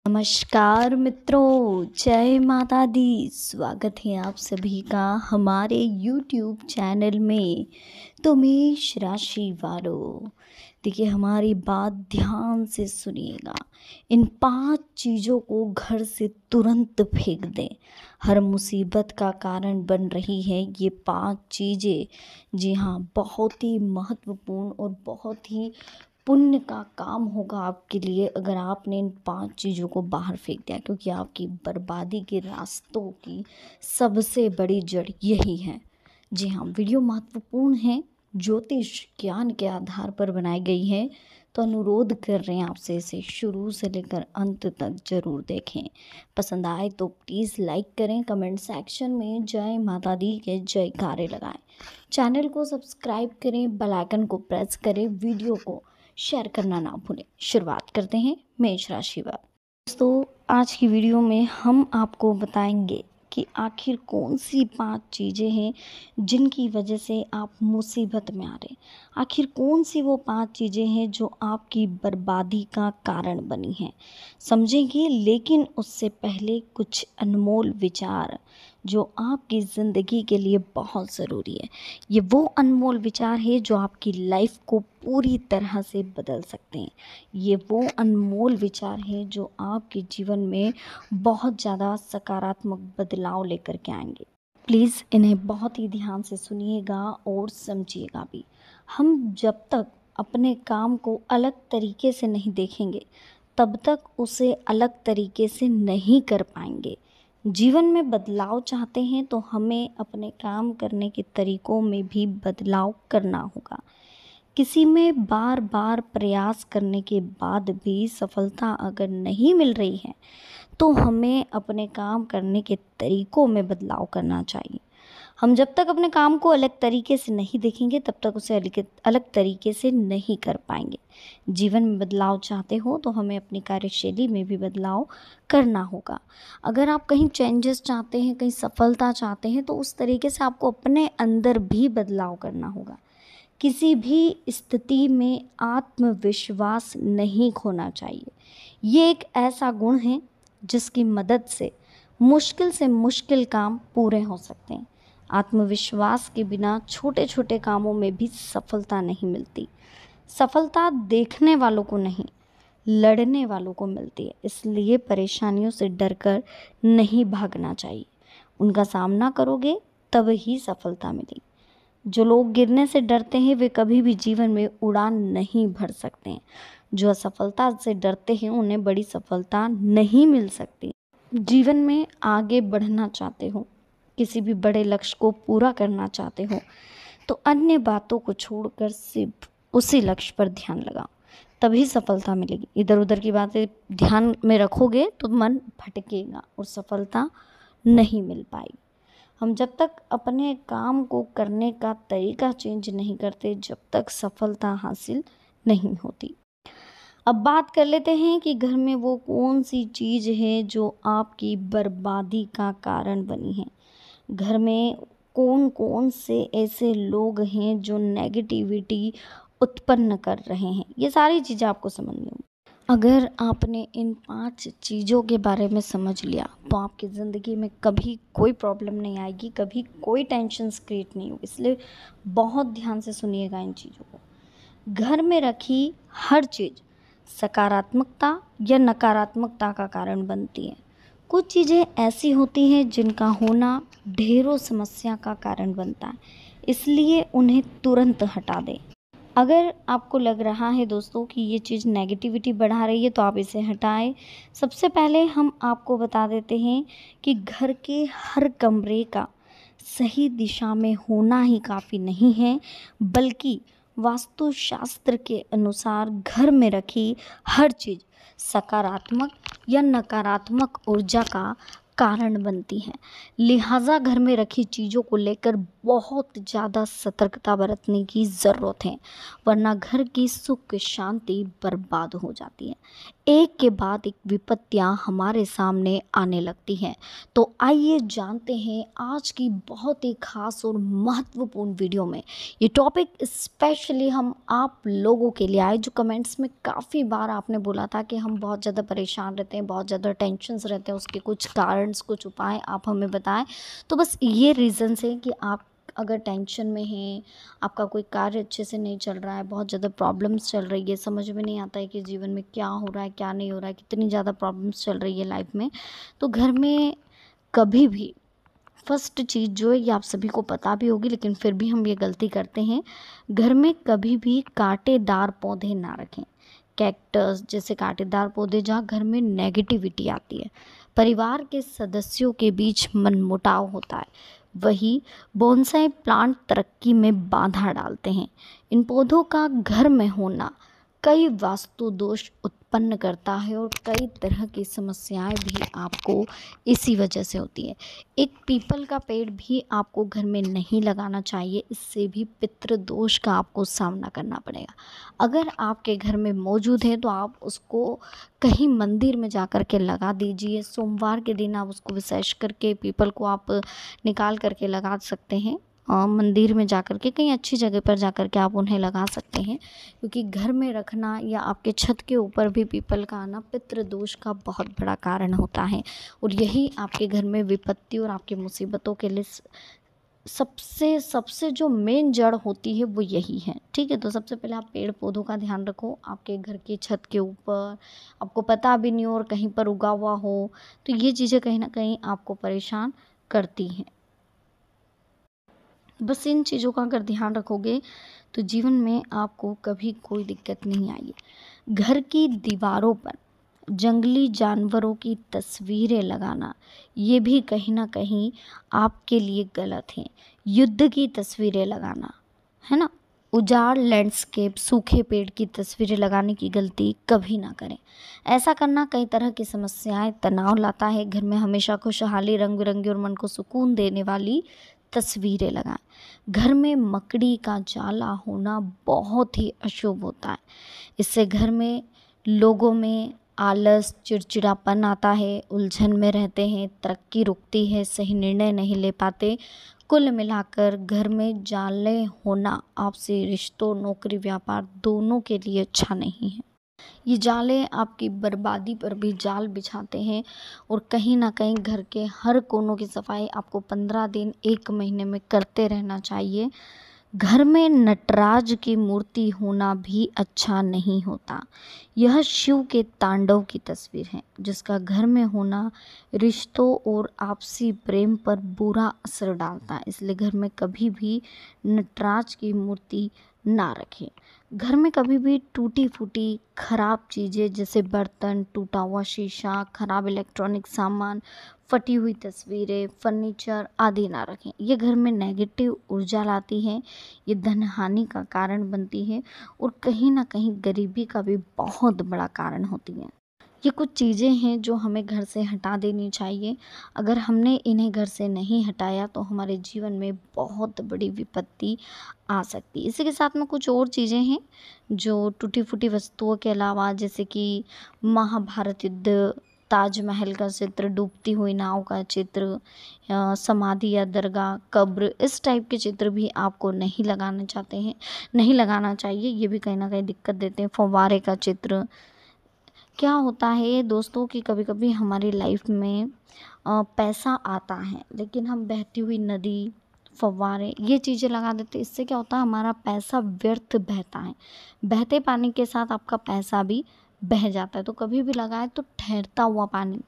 नमस्कार मित्रों, जय माता दी। स्वागत है आप सभी का हमारे YouTube चैनल में। तो मेष राशि वालों, देखिए हमारी बात ध्यान से सुनिएगा। इन 5 चीज़ों को घर से तुरंत फेंक दें। हर मुसीबत का कारण बन रही है ये 5 चीज़ें। जी हाँ, बहुत ही महत्वपूर्ण और बहुत ही पुण्य का काम होगा आपके लिए अगर आपने इन 5 चीज़ों को बाहर फेंक दिया, क्योंकि आपकी बर्बादी के रास्तों की सबसे बड़ी जड़ यही है। जी हाँ, वीडियो महत्वपूर्ण है, ज्योतिष ज्ञान के आधार पर बनाई गई है, तो अनुरोध कर रहे हैं आपसे इसे शुरू से लेकर अंत तक जरूर देखें। पसंद आए तो प्लीज़ लाइक करें, कमेंट सेक्शन में जय माता दी के जयकारे लगाएं, चैनल को सब्सक्राइब करें, बेल आइकन को प्रेस करें, वीडियो को शेयर करना ना भूलें। शुरुआत करते हैं मेष राशि वाले। दोस्तों, आज की वीडियो में हम आपको बताएंगे कि आखिर कौन सी 5 चीज़ें हैं जिनकी वजह से आप मुसीबत में आ रहे हैं। आखिर कौन सी वो 5 चीज़ें हैं जो आपकी बर्बादी का कारण बनी हैं, समझेंगे। लेकिन उससे पहले कुछ अनमोल विचार जो आपकी ज़िंदगी के लिए बहुत ज़रूरी है। ये वो अनमोल विचार है जो आपकी लाइफ को पूरी तरह से बदल सकते हैं। ये वो अनमोल विचार हैं जो आपके जीवन में बहुत ज़्यादा सकारात्मक बदलाव लेकर के आएंगे। प्लीज़ इन्हें बहुत ही ध्यान से सुनिएगा और समझिएगा भी। हम जब तक अपने काम को अलग तरीके से नहीं देखेंगे तब तक उसे अलग तरीके से नहीं कर पाएंगे। जीवन में बदलाव चाहते हैं तो हमें अपने काम करने के तरीकों में भी बदलाव करना होगा। किसी में बार बार प्रयास करने के बाद भी सफलता अगर नहीं मिल रही है तो हमें अपने काम करने के तरीकों में बदलाव करना चाहिए। हम जब तक अपने काम को अलग तरीके से नहीं देखेंगे तब तक उसे अलग तरीके से नहीं कर पाएंगे। जीवन में बदलाव चाहते हो तो हमें अपनी कार्यशैली में भी बदलाव करना होगा। अगर आप कहीं चेंजेस चाहते हैं, कहीं सफलता चाहते हैं, तो उस तरीके से आपको अपने अंदर भी बदलाव करना होगा। किसी भी स्थिति में आत्मविश्वास नहीं खोना चाहिए। ये एक ऐसा गुण है जिसकी मदद से मुश्किल काम पूरे हो सकते हैं। आत्मविश्वास के बिना छोटे छोटे कामों में भी सफलता नहीं मिलती। सफलता देखने वालों को नहीं, लड़ने वालों को मिलती है। इसलिए परेशानियों से डरकर नहीं भागना चाहिए। उनका सामना करोगे तब ही सफलता मिलेगी। जो लोग गिरने से डरते हैं वे कभी भी जीवन में उड़ान नहीं भर सकते हैं। जो असफलता से डरते हैं उन्हें बड़ी सफलता नहीं मिल सकती। जीवन में आगे बढ़ना चाहते हो, किसी भी बड़े लक्ष्य को पूरा करना चाहते हो, तो अन्य बातों को छोड़कर सिर्फ उसी लक्ष्य पर ध्यान लगाओ, तभी सफलता मिलेगी। इधर उधर की बातें ध्यान में रखोगे तो मन भटकेगा और सफलता नहीं मिल पाएगी। हम जब तक अपने काम को करने का तरीका चेंज नहीं करते जब तक सफलता हासिल नहीं होती। अब बात कर लेते हैं कि घर में वो कौन सी चीज़ है जो आपकी बर्बादी का कारण बनी है। घर में कौन कौन से ऐसे लोग हैं जो नेगेटिविटी उत्पन्न कर रहे हैं, ये सारी चीज़ें आपको समझनी होगी। अगर आपने इन 5 चीज़ों के बारे में समझ लिया तो आपकी ज़िंदगी में कभी कोई प्रॉब्लम नहीं आएगी, कभी कोई टेंशन्स क्रिएट नहीं होगी। इसलिए बहुत ध्यान से सुनिएगा इन चीज़ों को। घर में रखी हर चीज़ सकारात्मकता या नकारात्मकता का कारण बनती है। कुछ चीज़ें ऐसी होती हैं जिनका होना ढेरों समस्या का कारण बनता है, इसलिए उन्हें तुरंत हटा दें। अगर आपको लग रहा है दोस्तों कि ये चीज़ नेगेटिविटी बढ़ा रही है तो आप इसे हटाएं। सबसे पहले हम आपको बता देते हैं कि घर के हर कमरे का सही दिशा में होना ही काफ़ी नहीं है, बल्कि वास्तुशास्त्र के अनुसार घर में रखी हर चीज़ सकारात्मक या नकारात्मक ऊर्जा का कारण बनती हैं। लिहाजा घर में रखी चीज़ों को लेकर बहुत ज़्यादा सतर्कता बरतने की ज़रूरत है, वरना घर की सुख शांति बर्बाद हो जाती है। एक के बाद एक विपत्तियां हमारे सामने आने लगती हैं। तो आइए जानते हैं आज की बहुत ही खास और महत्वपूर्ण वीडियो में। ये टॉपिक स्पेशली हम आप लोगों के लिए आए, जो कमेंट्स में काफ़ी बार आपने बोला था कि हम बहुत ज़्यादा परेशान रहते हैं, बहुत ज़्यादा टेंशन्स रहते हैं, उसके कुछ कारण, कुछ उपाय आप हमें बताएं। तो बस ये रीज़न है कि आप अगर टेंशन में हैं, आपका कोई कार्य अच्छे से नहीं चल रहा है, बहुत ज़्यादा प्रॉब्लम्स चल रही है, समझ में नहीं आता है कि जीवन में क्या हो रहा है, क्या नहीं हो रहा है, कितनी ज़्यादा प्रॉब्लम्स चल रही है लाइफ में। तो घर में कभी भी फर्स्ट चीज़ जो है, ये आप सभी को पता भी होगी, लेकिन फिर भी हम ये गलती करते हैं, घर में कभी भी कांटेदार पौधे ना रखें। कैक्टस जैसे कांटेदार पौधे, जहाँ घर में नेगेटिविटी आती है, परिवार के सदस्यों के बीच मनमुटाव होता है, वही बोनसाई प्लांट तरक्की में बाधा डालते हैं। इन पौधों का घर में होना कई वास्तु दोष उत्पन्न करता है और कई तरह की समस्याएं भी आपको इसी वजह से होती है। एक पीपल का पेड़ भी आपको घर में नहीं लगाना चाहिए, इससे भी पितृ दोष का आपको सामना करना पड़ेगा। अगर आपके घर में मौजूद है तो आप उसको कहीं मंदिर में जा कर के लगा दीजिए। सोमवार के दिन आप उसको विशेष करके पीपल को आप निकाल करके लगा सकते हैं। मंदिर में जा कर के, कहीं अच्छी जगह पर जा कर के आप उन्हें लगा सकते हैं, क्योंकि घर में रखना या आपके छत के ऊपर भी पीपल का आना पितृ दोष का बहुत बड़ा कारण होता है। और यही आपके घर में विपत्ति और आपकी मुसीबतों के लिए सबसे सबसे जो मेन जड़ होती है वो यही है। ठीक है, तो सबसे पहले आप पेड़ पौधों का ध्यान रखो। आपके घर की छत के ऊपर आपको पता भी नहीं हो और कहीं पर उगा हुआ हो, तो ये चीज़ें कहीं ना कहीं आपको परेशान करती हैं। बस इन चीज़ों का अगर ध्यान रखोगे तो जीवन में आपको कभी कोई दिक्कत नहीं आएगी। घर की दीवारों पर जंगली जानवरों की तस्वीरें लगाना, ये भी कहीं ना कहीं आपके लिए गलत है। युद्ध की तस्वीरें लगाना, है ना, उजाड़ लैंडस्केप, सूखे पेड़ की तस्वीरें लगाने की गलती कभी ना करें। ऐसा करना कई तरह की समस्याएं, तनाव लाता है। घर में हमेशा खुशहाली, रंग बिरंगी और मन को सुकून देने वाली तस्वीरें लगाएं। घर में मकड़ी का जाला होना बहुत ही अशुभ होता है। इससे घर में लोगों में आलस, चिड़चिड़ापन आता है, उलझन में रहते हैं, तरक्की रुकती है, सही निर्णय नहीं ले पाते। कुल मिलाकर घर में जाले होना आपसी रिश्तों, नौकरी, व्यापार दोनों के लिए अच्छा नहीं है। ये जाले आपकी बर्बादी पर भी जाल बिछाते हैं और कहीं ना कहीं घर के हर कोनों की सफाई आपको 15 दिन, 1 महीने में करते रहना चाहिए। घर में नटराज की मूर्ति होना भी अच्छा नहीं होता। यह शिव के तांडव की तस्वीर है, जिसका घर में होना रिश्तों और आपसी प्रेम पर बुरा असर डालता है। इसलिए घर में कभी भी नटराज की मूर्ति ना रखें। घर में कभी भी टूटी फूटी खराब चीज़ें जैसे बर्तन, टूटा हुआ शीशा, खराब इलेक्ट्रॉनिक सामान, फटी हुई तस्वीरें, फर्नीचर आदि ना रखें। ये घर में नेगेटिव ऊर्जा लाती है, ये धन हानि का कारण बनती है और कहीं ना कहीं गरीबी का भी बहुत बड़ा कारण होती है। ये कुछ चीज़ें हैं जो हमें घर से हटा देनी चाहिए। अगर हमने इन्हें घर से नहीं हटाया तो हमारे जीवन में बहुत बड़ी विपत्ति आ सकती है। इसी के साथ में कुछ और चीज़ें हैं जो टूटी फूटी वस्तुओं के अलावा, जैसे कि महाभारत युद्ध, ताजमहल का चित्र, डूबती हुई नाव का चित्र, समाधि या दरगाह, कब्र, इस टाइप के चित्र भी आपको नहीं लगाना चाहते हैं, नहीं लगाना चाहिए। ये भी कहीं ना कहीं दिक्कत देते हैं। फव्वारे का चित्र, क्या होता है दोस्तों कि कभी कभी हमारी लाइफ में पैसा आता है, लेकिन हम बहती हुई नदी, फव्वारे, ये चीज़ें लगा देते हैं। इससे क्या होता है, हमारा पैसा व्यर्थ बहता है। बहते पानी के साथ आपका पैसा भी बह जाता है। तो कभी भी लगाए तो ठहरता हुआ पानी,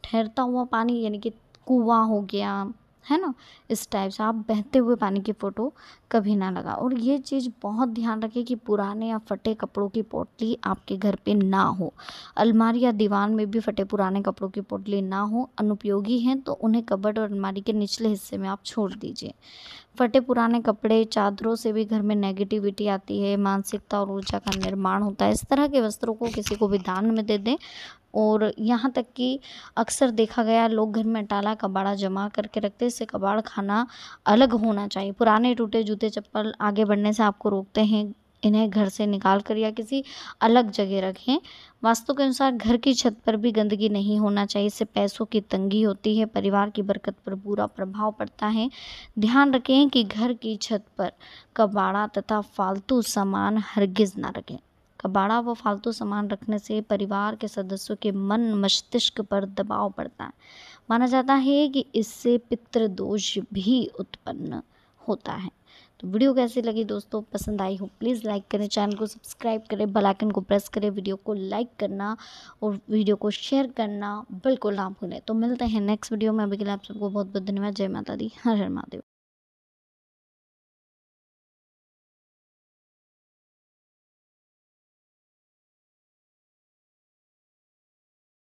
ठहरता हुआ पानी यानी कि कुआं हो गया, है ना, इस टाइप से आप बहते हुए पानी की फ़ोटो कभी ना लगा। और ये चीज़ बहुत ध्यान रखें कि पुराने या फटे कपड़ों की पोटली आपके घर पे ना हो। अलमारी या दीवार में भी फटे पुराने कपड़ों की पोटली ना हो। अनुपयोगी हैं तो उन्हें कबर्ड और अलमारी के निचले हिस्से में आप छोड़ दीजिए। फटे पुराने कपड़े, चादरों से भी घर में नेगेटिविटी आती है, मानसिकता और ऊर्जा का निर्माण होता है। इस तरह के वस्त्रों को किसी को भी दान में दे दें, और यहाँ तक कि अक्सर देखा गया लोग घर में टाला कबाड़ा जमा करके रखते हैं। इससे कबाड़ खाना अलग होना चाहिए। पुराने टूटे जूते चप्पल आगे बढ़ने से आपको रोकते हैं। इन्हें घर से निकाल कर या किसी अलग जगह रखें। वास्तु के अनुसार घर की छत पर भी गंदगी नहीं होना चाहिए। इससे पैसों की तंगी होती है, परिवार की बरकत पर बुरा प्रभाव पड़ता है। ध्यान रखें कि घर की छत पर कबाड़ा तथा फालतू सामान हरगिज ना रखें। कबाड़ा व फालतू सामान रखने से परिवार के सदस्यों के मन मस्तिष्क पर दबाव पड़ता है। माना जाता है कि इससे पितृदोष भी उत्पन्न होता है। तो वीडियो कैसी लगी दोस्तों, पसंद आई हो प्लीज़ लाइक करें, चैनल को सब्सक्राइब करें, बेल आइकन को प्रेस करें, वीडियो को लाइक करना और वीडियो को शेयर करना बिल्कुल ना भूलें। तो मिलते हैं नेक्स्ट वीडियो में। अभी के लिए आप सबको बहुत बहुत धन्यवाद। जय माता दी, हर हर महादेव।